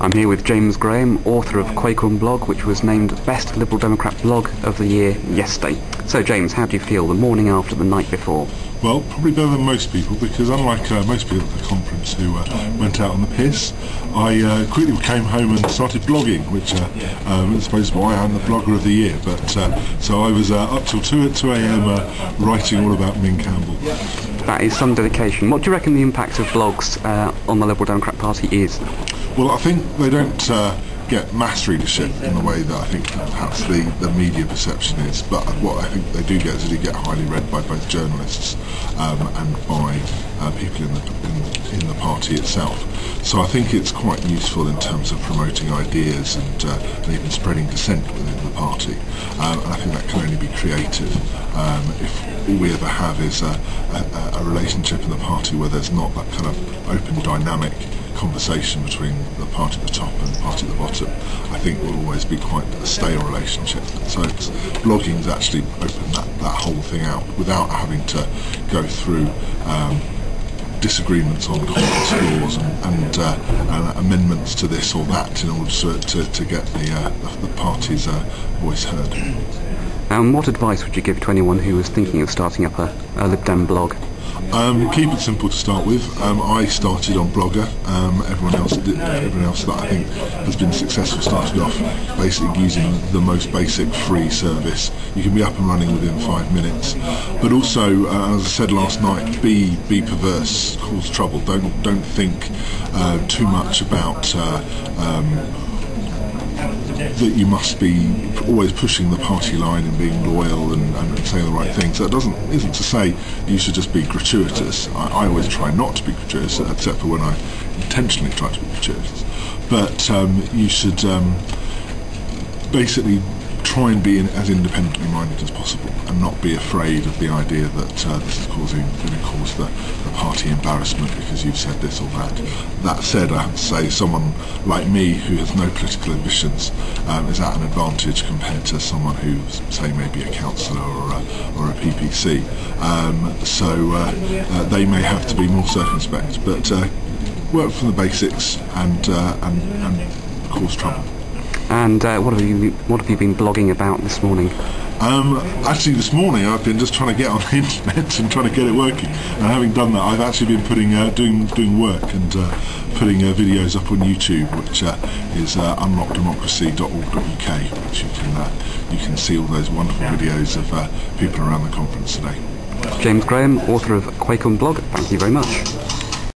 I'm here with James Graham, author of Quakeon blog, which was named Best Liberal Democrat Blog of the Year yesterday. So James, how do you feel the morning after the night before? Well, probably better than most people, because unlike most people at the conference who went out on the piss, I quickly came home and started blogging, which I suppose is why I'm the blogger of the year. But so I was up till 2 a.m. Writing all about Min Campbell. That is some dedication. What do you reckon the impact of blogs on the Liberal Democrat Party is? Well, I think they don't get mass readership in the way that I think perhaps the media perception is, but what I think they do get is they get highly read by both journalists and by people in the party itself. So I think it's quite useful in terms of promoting ideas and even spreading dissent within the party. And I think that can only be creative if all we ever have is a relationship in the party where there's not that kind of open dynamic conversation between the party at the top and the party at the bottom. I think will always be quite a stale relationship. So blogging's actually opened that whole thing out without having to go through disagreements on conference laws and amendments to this or that in order to get the party's voice heard. What advice would you give to anyone who was thinking of starting up a Lib Dem blog? Keep it simple to start with. I started on Blogger. Everyone else that I think has been successful started off basically using the most basic free service. You can be up and running within 5 minutes. But also, as I said last night, be perverse, cause trouble. Don't think too much about that you must be always pushing the party line and being loyal and saying the right things. That isn't to say you should just be gratuitous. I always try not to be gratuitous, except for when I intentionally try to be gratuitous. But you should basically try and be as independently minded as possible and not be afraid of the idea that this is going to cause the party embarrassment because you've said this or that. That said, I have to say someone like me who has no political ambitions is at an advantage compared to someone who's, say, maybe a councillor or a PPC. So they may have to be more circumspect, but work from the basics and cause trouble. And what have you been blogging about this morning? Actually, this morning I've been just trying to get on the internet and trying to get it working. And having done that, I've actually been putting doing work and putting videos up on YouTube, which is unlockdemocracy.org.uk, which you can see all those wonderful videos of people around the conference today. James Graham, author of Quakeon blog. Thank you very much.